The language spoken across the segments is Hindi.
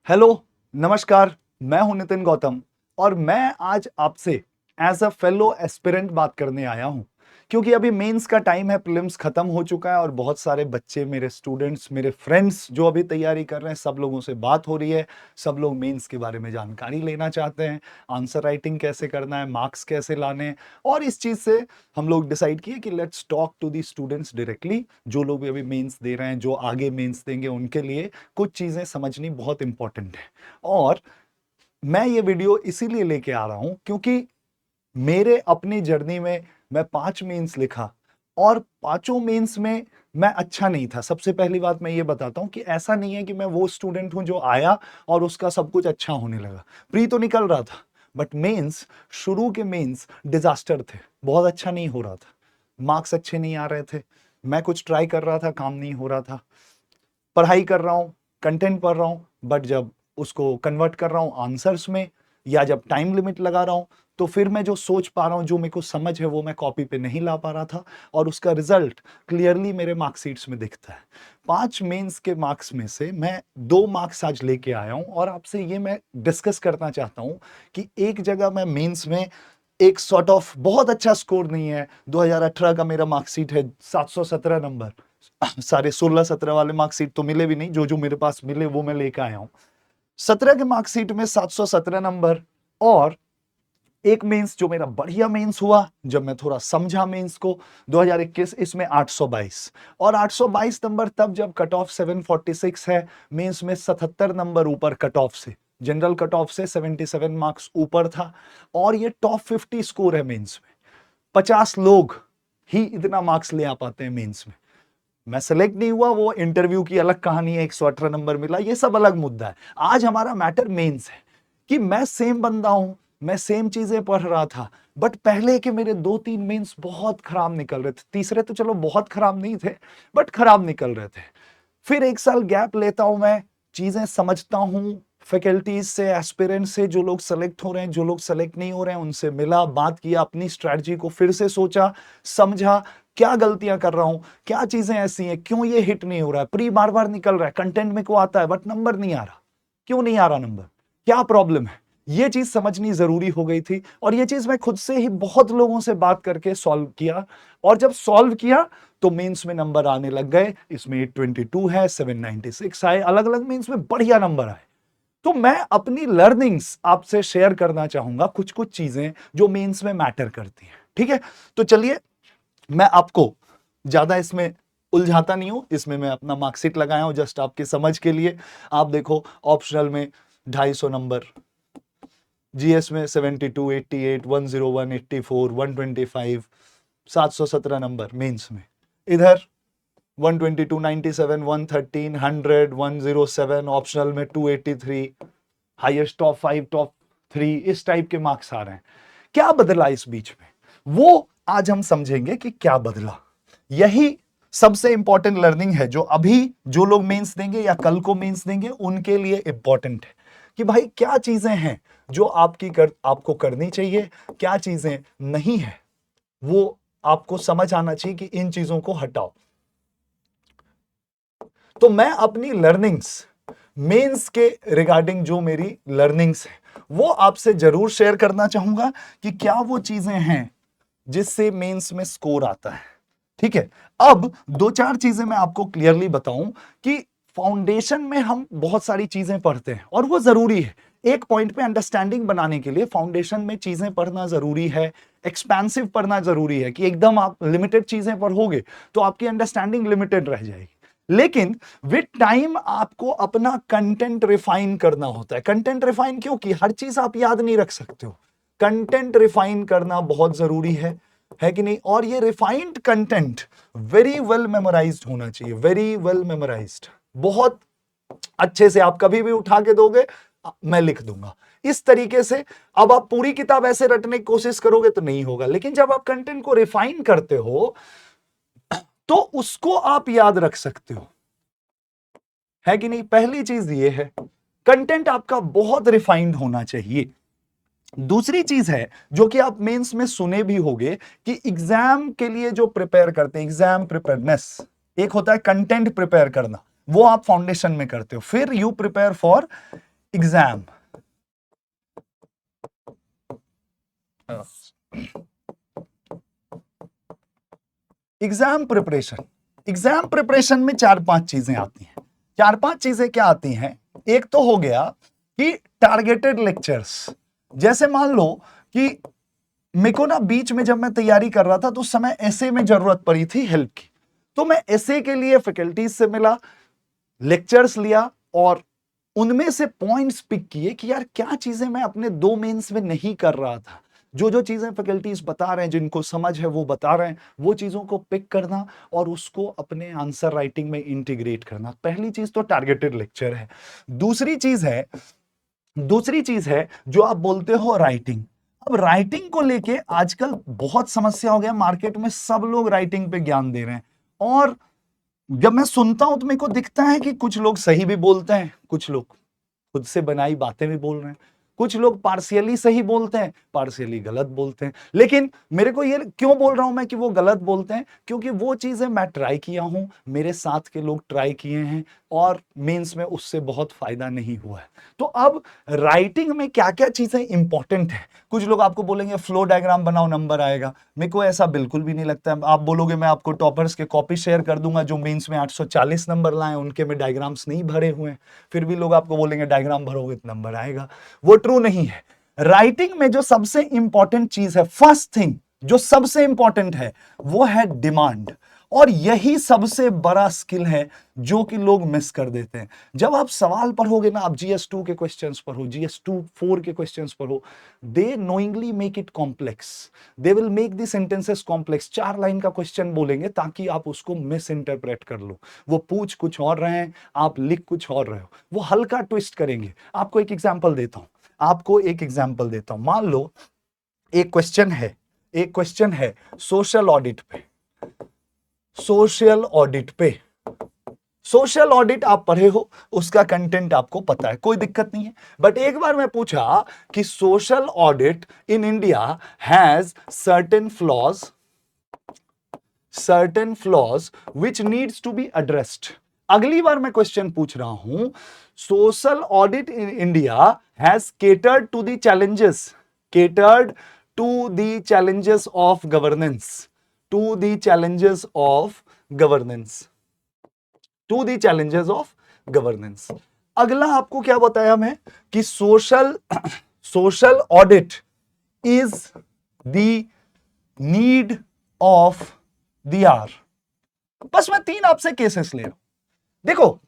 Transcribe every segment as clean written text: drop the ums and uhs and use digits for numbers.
हेलो, नमस्कार। मैं हूं नितिन गौतम और मैं आज आपसे एज अ फेलो एस्पिरेंट बात करने आया हूं क्योंकि अभी मेंस का टाइम है, प्रीलिम्स खत्म हो चुका है और बहुत सारे बच्चे, मेरे स्टूडेंट्स, मेरे फ्रेंड्स जो अभी तैयारी कर रहे हैं, सब लोगों से बात हो रही है। सब लोग मेंस के बारे में जानकारी लेना चाहते हैं, आंसर राइटिंग कैसे करना है, मार्क्स कैसे लाने हैं। और इस चीज से हम लोग डिसाइड किए कि let's talk to the students directly, जो लोग भी अभी मेंस दे रहे हैं, जो आगे मेंस देंगे, उनके लिए कुछ चीजें समझनी बहुत इंपॉर्टेंट है। और मैं ये वीडियो इसीलिए लेके आ रहा हूं क्योंकि मेरे अपनी जर्नी में मैं 5 मेंस लिखा और पांचों मेंस में मैं अच्छा नहीं था। सबसे पहली बात मैं ये बताता हूं कि ऐसा नहीं है कि मैं वो स्टूडेंट हूं जो आया और उसका सब कुछ अच्छा होने लगा। प्री तो निकल रहा था, बट मेंस, शुरू के मेंस डिजास्टर थे। बहुत अच्छा नहीं हो रहा था, मार्क्स अच्छे नहीं आ रहे थे। मैं कुछ ट्राई कर रहा था, काम नहीं हो रहा था। पढ़ाई कर रहा हूं, कंटेंट पढ़ रहा हूं, बट जब उसको कन्वर्ट कर रहा हूं आंसर्स में या जब टाइम लिमिट लगा रहा हूं, तो फिर मैं जो सोच पा रहा हूं, जो मेरे को समझ है, वो मैं कॉपी पे नहीं ला पा रहा था और उसका रिजल्ट क्लियरली मेरे मार्कशीट्स में दिखता है। 5 मेंस के मार्क्स में से मैं 2 मार्क्स आज लेके आया हूं और आपसे ये मैं डिस्कस करना चाहता हूं कि एक जगह मैं मेंस में एक सॉर्ट ऑफ बहुत अच्छा स्कोर नहीं है। 2018 का मेरा मार्कशीट है 717 नंबर। सारे 16-17 वाले मार्कशीट तो मिले भी नहीं, जो जो मेरे पास मिले वो मैं लेकर आया हूं। 17 के मार्कशीट में 717 नंबर। और एक मेंस जो मेरा बढ़िया मेंस हुआ, जब मैं थोड़ा समझा मेंस को, 2021, इसमें 822। और 822 नंबर तब जब कट ऑफ 746 है। मेंस में 77 नंबर ऊपर कट ऑफ से, जनरल कट ऑफ से 77 मार्क्स ऊपर था। और ये टॉप 50 स्कोर है मेंस में। 50 लोग ही इतना मार्क्स ले आ पाते हैं मेंस में। मैं सेलेक्ट नहीं हुआ, वो इंटरव्यू की अलग कहानी है, 118 नंबर मिला, ये सब अलग मुद्दा है। आज हमारा मैटर मेंस है कि मैं सेम बंदा हूं, मैं सेम चीजें पढ़ रहा था, बट पहले के मेरे 2-3 मेंस बहुत खराब निकल रहे थे। तीसरे तो चलो बहुत खराब नहीं थे, बट खराब निकल रहे थे। फिर एक साल गैप लेता हूं, मैं चीजें समझता हूं, फैकल्टीज से, एस्पिरेंट से, जो लोग सेलेक्ट हो रहे हैं, जो लोग सेलेक्ट नहीं हो रहे हैं, उनसे मिला, बात किया, अपनी स्ट्रैटेजी को फिर से सोचा, समझा, क्या गलतियां कर रहा हूं, क्या चीजें ऐसी हैं, क्यों ये हिट नहीं हो रहा है, प्री बार बार निकल रहा है, कंटेंट में को आता है बट नंबर नहीं आ रहा, क्यों नहीं आ रहा नंबर, क्या प्रॉब्लम है। ये चीज समझनी जरूरी हो गई थी और ये चीज मैं खुद से ही बहुत लोगों से बात करके सॉल्व किया। और जब सॉल्व किया तो मेंस में नंबर आने लग गए। इसमें 822 है, 796 आए, अलग अलग मेंस में बढ़िया नंबर आए। तो मैं अपनी लर्निंग्स आपसे शेयर करना चाहूंगा, कुछ कुछ चीजें जो मेंस में मैटर करती हैं। ठीक है, तो चलिए, मैं आपको ज्यादा इसमें उलझाता नहीं हूं। इसमें मैं अपना मार्कशीट लगाया हूं जस्ट आपकी समझ के लिए। आप देखो, ऑप्शनल में 250 नंबर, जीएस में 72, 88, 101, 84, 125, 717 नंबर मेंस में। इधर 122, 97, 113, 100, 107, ऑप्शनल में 283, हाईएस्ट टॉप 5, टॉप 3, इस टाइप के मार्क्स आ रहे हैं। क्या बदला इस बीच में, वो आज हम समझेंगे कि क्या बदला। यही सबसे इंपॉर्टेंट लर्निंग है जो अभी जो लोग मेंस देंगे या कल को मेंस देंगे उनके लिए इंपॉर्टेंट है कि भाई क्या चीजें हैं जो आपको करनी चाहिए, क्या चीजें नहीं है, वो आपको समझ आना चाहिए कि इन चीजों को हटाओ। तो मैं अपनी लर्निंग्स मेंस के रिगार्डिंग, जो मेरी लर्निंग्स है, वो आपसे जरूर शेयर करना चाहूंगा कि क्या वो चीजें हैं जिससे मेंस में स्कोर आता है। ठीक है, अब 2-4 चीजें मैं आपको क्लियरली बताऊं कि फाउंडेशन में हम बहुत सारी चीजें पढ़ते हैं और वो जरूरी है। एक पॉइंट पे अंडरस्टैंडिंग बनाने के लिए फाउंडेशन में चीजें पढ़ना जरूरी है, एक्सपेंसिव पढ़ना जरूरी है कि एकदम आप लिमिटेड चीजें पढ़ोगे तो आपकी अंडरस्टैंडिंग लिमिटेड रह जाएगी। लेकिन विद टाइम आपको अपना कंटेंट रिफाइन करना होता है। कंटेंट रिफाइन क्यों? कि हर चीज आप याद नहीं रख सकते हो। कंटेंट रिफाइन करना बहुत जरूरी है कि नहीं? और ये refined content very well memorised होना चाहिए, वेरी वेल मेमोराइज्ड। बहुत अच्छे से आप कभी भी उठा के दोगे, मैं लिख दूंगा इस तरीके से। अब आप पूरी किताब ऐसे रटने की कोशिश करोगे तो नहीं होगा, लेकिन जब आप कंटेंट को रिफाइन करते हो तो उसको आप याद रख सकते हो, है कि नहीं? पहली चीज ये है, कंटेंट आपका बहुत रिफाइंड होना चाहिए। दूसरी चीज है जो कि आप मेंस में सुने भी होंगे कि एग्जाम के लिए जो प्रिपेयर करते हैं, एग्जाम प्रिपेयरनेस, एक होता है कंटेंट प्रिपेयर करना, वो आप फाउंडेशन में करते हो। फिर you prepare for exam, exam preparation. Exam preparation में 4-5 चीजें आती हैं। 4-5 चीजें क्या आती हैं? एक तो हो गया कि टारगेटेड लेक्चर्स। जैसे मान लो कि मेरे को ना बीच में जब मैं तैयारी कर रहा था तो उस समय ऐसे में जरूरत पड़ी थी हेल्प की, तो मैं ऐसे के लिए फैकल्टीज से मिला, लेक्चर्स लिया और उनमें से पॉइंट्स पिक किए कि यार क्या चीजें मैं अपने 2 मेंस में नहीं कर रहा था। जो जो चीजें फैकल्टीज बता रहे हैं, जिनको समझ है वो बता रहे हैं, वो चीजों को पिक करना और उसको अपने आंसर राइटिंग में इंटीग्रेट करना। पहली चीज तो टारगेटेड लेक्चर है। दूसरी चीज है जो आप बोलते हो राइटिंग। अब राइटिंग को लेके आजकल बहुत समस्या हो गया, मार्केट में सब लोग राइटिंग पे ज्ञान दे रहे हैं और जब मैं सुनता हूं तो मेरे को दिखता है कि कुछ लोग सही भी बोलते हैं, कुछ लोग खुद से बनाई बातें भी बोल रहे हैं, कुछ लोग पार्शियली सही बोलते हैं, पार्शियली गलत बोलते हैं। लेकिन मेरे को ये क्यों बोल रहा हूं मैं कि वो गलत बोलते हैं? क्योंकि वो चीजें मैं ट्राई किया हूं, मेरे साथ के लोग ट्राई किए हैं और मेंस में उससे बहुत फायदा नहीं हुआ है। तो अब राइटिंग में क्या क्या चीजें इंपॉर्टेंट है? कुछ लोग आपको बोलेंगे फ्लो डायग्राम बनाओ नंबर आएगा। मेरे को ऐसा बिल्कुल भी नहीं लगता है। आप बोलोगे मैं आपको टॉपर्स के कॉपी शेयर कर दूंगा जो मेंस में 840 नंबर लाए, उनके में डायग्राम्स नहीं भरे हुए हैं, फिर भी लोग आपको बोलेंगे डायग्राम भरोगे तो नंबर आएगा। वो ट्रू नहीं है। राइटिंग में जो सबसे इंपॉर्टेंट चीज है, फर्स्ट थिंग जो सबसे इंपॉर्टेंट है, वो है डिमांड। और यही सबसे बड़ा स्किल है जो कि लोग मिस कर देते हैं। जब आप सवाल पढ़ोगे ना, आप GS2 के क्वेश्चंस पढ़ो, GS2 4 के क्वेश्चंस पढ़ो, they knowingly make it complex, they will make the sentences complex. 4 line का क्वेश्चन बोलेंगे ताकि आप उसको मिस इंटरप्रेट कर लो। वो पूछ कुछ और रहे हैं, आप लिख कुछ और रहे हो, वो हल्का ट्विस्ट करेंगे। आपको एक एग्जाम्पल देता हूं, मान लो एक क्वेश्चन है सोशल ऑडिट पे। सोशल ऑडिट आप पढ़े हो, उसका कंटेंट आपको पता है, कोई दिक्कत नहीं है। बट एक बार मैं पूछा कि social audit in India has certain flaws which needs to be addressed. अगली बार मैं क्वेश्चन पूछ रहा हूं, social audit in India has catered to the challenges of governance, to the challenges of governance. अगला आपको क्या बताया मैं कि social audit is the need of the hour. बस मैं 3 आपसे केसेस ले रहा हूं। देखो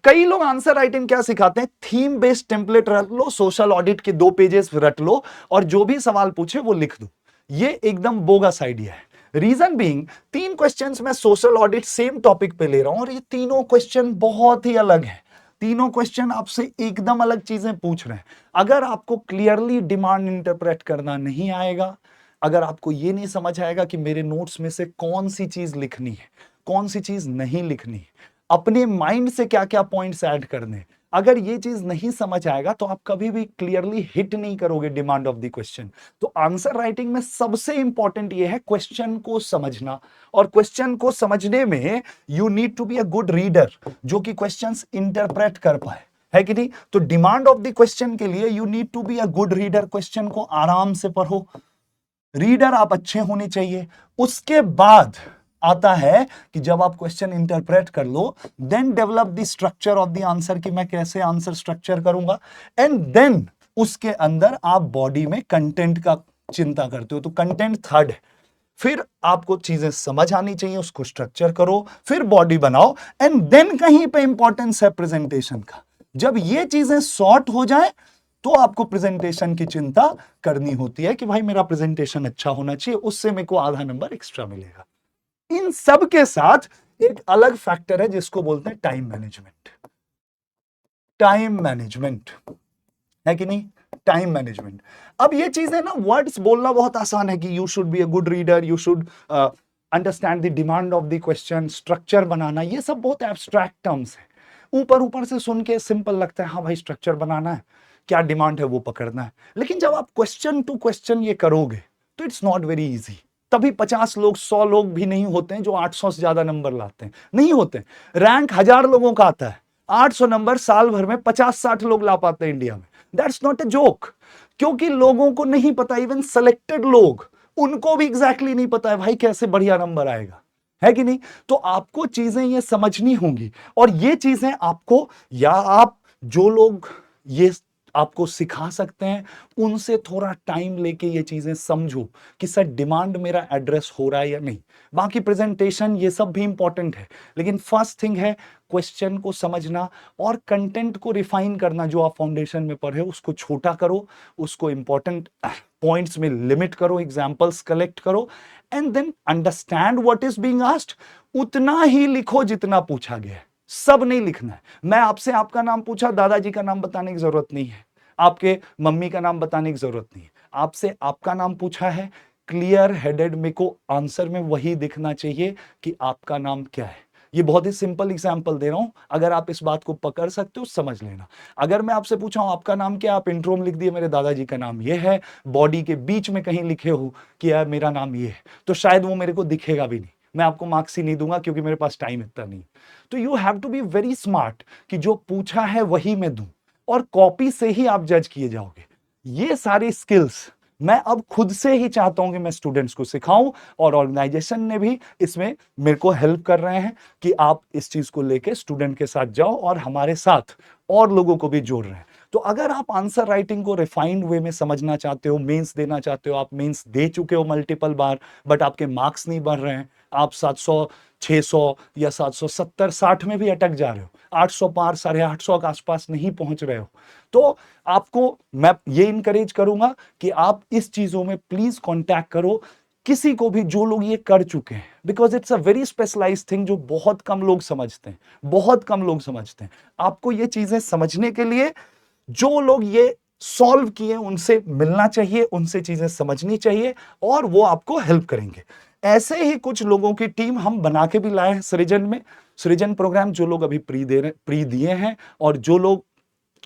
कई लोग आंसर राइटिंग क्या सिखाते हैं, थीम बेस्ड टेम्पलेट रट लो, सोशल ऑडिट के 2 पेजेस रट लो और जो भी सवाल पूछे वो लिख दो। ये एकदम बोगस आइडिया है। रीजन बीइंग, 3 क्वेश्चंस मैं सोशल ऑडिट सेम टॉपिक पे ले रहा हूं और ये तीनों क्वेश्चन बहुत ही अलग है। तीनों क्वेश्चन आपसे एकदम अलग चीजें पूछ रहे हैं। अगर आपको क्लियरली डिमांड इंटरप्रेट करना नहीं आएगा, अगर आपको ये नहीं समझ आएगा कि मेरे नोट्स में से कौन सी चीज लिखनी है, कौन सी चीज नहीं लिखनी, अपने माइंड से क्या क्या पॉइंट्स ऐड करने, अगर ये चीज नहीं समझ आएगा तो आप कभी भी क्लियरली हिट नहीं करोगे डिमांड ऑफ द क्वेश्चन। तो आंसर राइटिंग में सबसे इंपॉर्टेंट ये है क्वेश्चन को समझना, और क्वेश्चन को समझने में you need to be a good reader जो कि क्वेश्चंस इंटरप्रेट कर पाए, है कि नहीं? तो डिमांड ऑफ द क्वेश्चन के लिए you need to be a good reader. Question को आराम से पढ़ो, रीडर आप अच्छे होने चाहिए। उसके बाद आता है कि जब आप क्वेश्चन इंटरप्रेट कर लो, then develop the structure of the answer कि मैं कैसे आंसर स्ट्रक्चर करूंगा, एंड देन उसके अंदर आप बॉडी में कंटेंट का चिंता करते हो। तो कंटेंट थर्ड है। फिर आपको चीजें समझ आनी चाहिए, उसको स्ट्रक्चर करो, फिर बॉडी बनाओ, एंड देन कहीं पे इंपॉर्टेंस है प्रेजेंटेशन का। जब ये चीजें सॉर्ट हो जाए तो आपको प्रेजेंटेशन की चिंता करनी होती है कि भाई मेरा प्रेजेंटेशन अच्छा होना चाहिए, उससे मेरे को आधा नंबर एक्स्ट्रा मिलेगा। इन सब के साथ एक अलग फैक्टर है जिसको बोलते हैं टाइम मैनेजमेंट, है कि नहीं? Time management. अब ये चीजें ना, वर्ड्स बोलना बहुत आसान है कि you should be a good reader, you should understand the demand of the question, structure बनाना, ये सब बहुत एब्स्ट्रैक्ट टर्म्स है। ऊपर से सुन के सिंपल लगता है, हाँ भाई स्ट्रक्चर बनाना है, क्या डिमांड है वो पकड़ना है। लेकिन जब आप क्वेश्चन टू क्वेश्चन ये करोगे तो इट्स नॉट वेरी इजी। तभी 50 लोग 100 लोग भी नहीं होते हैं जो 800 से ज्यादा नंबर लाते हैं, नहीं होते। रैंक 1000 लोगों का आता है, 800 नंबर साल भर में 50-60 लोग ला पाते हैं इंडिया में। दैट्स नॉट अ जोक, क्योंकि लोगों को नहीं पता, इवन सेलेक्टेड लोग, उनको भी एग्जैक्टली नहीं पता है भाई कैसे बढ़िया नंबर आएगा, है कि नहीं? तो आपको चीजें ये समझनी होंगी, और ये चीजें आपको, या आप जो लोग ये आपको सिखा सकते हैं उनसे थोड़ा टाइम लेके ये चीजें समझो कि सर डिमांड मेरा एड्रेस हो रहा है या नहीं। बाकी प्रेजेंटेशन ये सब भी इंपॉर्टेंट है, लेकिन फर्स्ट थिंग है क्वेश्चन को समझना और कंटेंट को रिफाइन करना। जो आप फाउंडेशन में पढ़े उसको छोटा करो, उसको इंपॉर्टेंट पॉइंट्स में लिमिट करो, एग्जांपल्स कलेक्ट करो, and then understand what is being asked. उतना ही लिखो जितना पूछा गया है, सब नहीं लिखना है। मैं आपसे आपका नाम पूछा, दादाजी का नाम बताने की जरूरत नहीं है, आपके मम्मी का नाम बताने की जरूरत नहीं है। आपसे आपका नाम पूछा है, क्लियर हेडेड मेरे को आंसर में वही दिखना चाहिए कि आपका नाम क्या है। ये बहुत ही सिंपल एग्जांपल दे रहा हूं, अगर आप इस बात को पकड़ सकते हो समझ लेना। अगर मैं आपसे पूछा हूं आपका नाम क्या, आप इंट्रो में लिख दिए मेरे दादाजी का नाम ये है, बॉडी के बीच में कहीं लिखे हो कि यार मेरा नाम ये है, तो शायद वो मेरे को दिखेगा भी नहीं, मैं आपको मार्क्स ही नहीं दूंगा क्योंकि मेरे पास टाइम इतना नहीं। तो you have to be very smart कि जो पूछा है वही मैं दूं, और कॉपी से ही आप जज किए जाओगे। ये सारी स्किल्स मैं अब खुद से ही चाहता हूं कि मैं स्टूडेंट्स को सिखाऊं, और ऑर्गेनाइजेशन ने भी इसमें मेरे को हेल्प कर रहे हैं कि आप इस चीज को लेके स्टूडेंट के साथ जाओ और हमारे साथ और लोगों को भी जोड़ रहे हैं। तो अगर आप आंसर राइटिंग को रिफाइंड वे में समझना चाहते हो, मेंस देना चाहते हो, आप मेंस दे चुके हो मल्टीपल बार बट आपके मार्क्स नहीं बढ़ रहे हैं, आप 700 600 या 770 60 में भी अटक जा रहे हो, 800 पार 850 के आसपास नहीं पहुंच रहे हो, तो आपको मैं ये इंकरेज करूंगा कि आप इस चीजों में प्लीज कांटेक्ट करो किसी को भी जो लोग ये कर चुके हैं, because it's a very specialised thing जो बहुत कम लोग समझते हैं, बहुत कम लोग समझते हैं। आपको ये चीजें समझने के लिए जो लोग ये सॉल्व किए उनसे मिलना चाहिए, उनसे चीजें समझनी चाहिए, और वो आपको हेल्प करेंगे। ऐसे ही कुछ लोगों की टीम हम बना के भी लाए हैं सृजन में, सृजन प्रोग्राम, जो लोग अभी प्री दिए हैं और जो लोग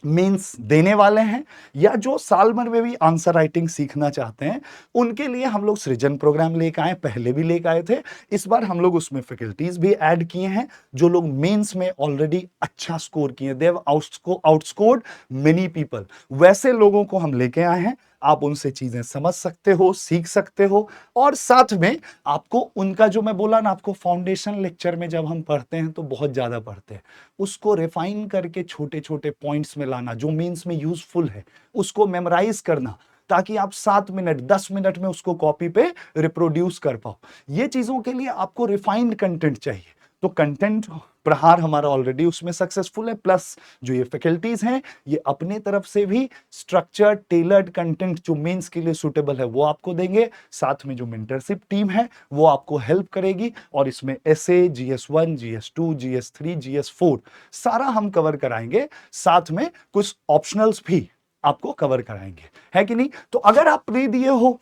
मेंस देने वाले हैं, या जो साल भर में भी आंसर राइटिंग सीखना चाहते हैं, उनके लिए हम लोग सृजन प्रोग्राम लेकर आए, पहले भी लेकर आए थे। इस बार हम लोग उसमें फैकल्टीज भी ऐड किए हैं जो लोग मेंस में ऑलरेडी अच्छा स्कोर किए, दे हैव आउटस्कोर्ड मेनी पीपल, वैसे लोगों को हम लेके आए हैं। आप उनसे चीजें समझ सकते हो, सीख सकते हो, और साथ में आपको उनका जो मैं बोला ना, आपको फाउंडेशन लेक्चर में जब हम पढ़ते हैं तो बहुत ज्यादा पढ़ते हैं, उसको रिफाइन करके छोटे छोटे पॉइंट्स में लाना जो मीन्स में यूजफुल है, उसको मेमोराइज करना, ताकि आप 7 मिनट 10 मिनट में उसको कॉपी पे रिप्रोड्यूस कर पाओ। ये चीजों के लिए आपको रिफाइंड कंटेंट चाहिए। तो कंटेंट प्रहार हमारा ऑलरेडी उसमें सक्सेसफुल है, प्लस जो ये फैकल्टीज हैं ये अपने तरफ से भी स्ट्रक्चर्ड टेलर्ड कंटेंट जो मेंस के लिए सुटेबल है वो आपको देंगे। साथ में जो मेंटरशिप टीम है वो आपको हेल्प करेगी, और इसमें S A, GS1, GS2, GS3, GS4 सारा हम कवर कराएंगे, साथ में कुछ ऑप्शनल्स भी आपको कवर कराएंगे, है कि नहीं? तो अगर आप प्री दिए हो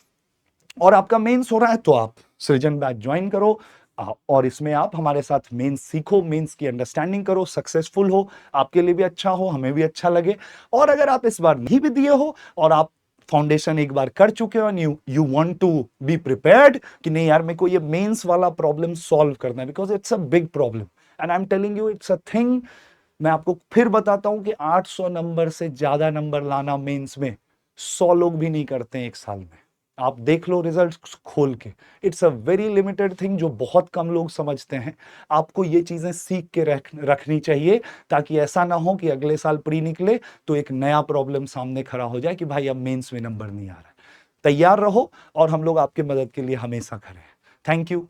और आपका मेंस हो रहा है तो आप सृजन बैच ज्वाइन करो, और इसमें आप हमारे साथ मेंस सीखो, मेंस की अंडरस्टैंडिंग करो, सक्सेसफुल हो, आपके लिए भी अच्छा हो, हमें भी अच्छा लगे। और अगर आप इस बार नहीं भी दिए हो और आप फाउंडेशन एक बार कर चुके हो, you want to be prepared कि नहीं यार मेरे को ये मेंस वाला प्रॉब्लम सॉल्व करना है, because it's a big problem and I am telling you it's a thing. मैं आपको फिर बताता हूं कि 800 नंबर से ज्यादा नंबर लाना मेंस में 100 लोग भी नहीं करते हैं एक साल में। आप देख लो रिजल्ट खोल के, it's a very limited thing जो बहुत कम लोग समझते हैं। आपको ये चीजें सीख के रखनी चाहिए, ताकि ऐसा ना हो कि अगले साल प्री निकले तो एक नया प्रॉब्लम सामने खड़ा हो जाए कि भाई अब मेंस में नंबर नहीं आ रहा है। तैयार रहो, और हम लोग आपकी मदद के लिए हमेशा खड़े हैं। Thank you.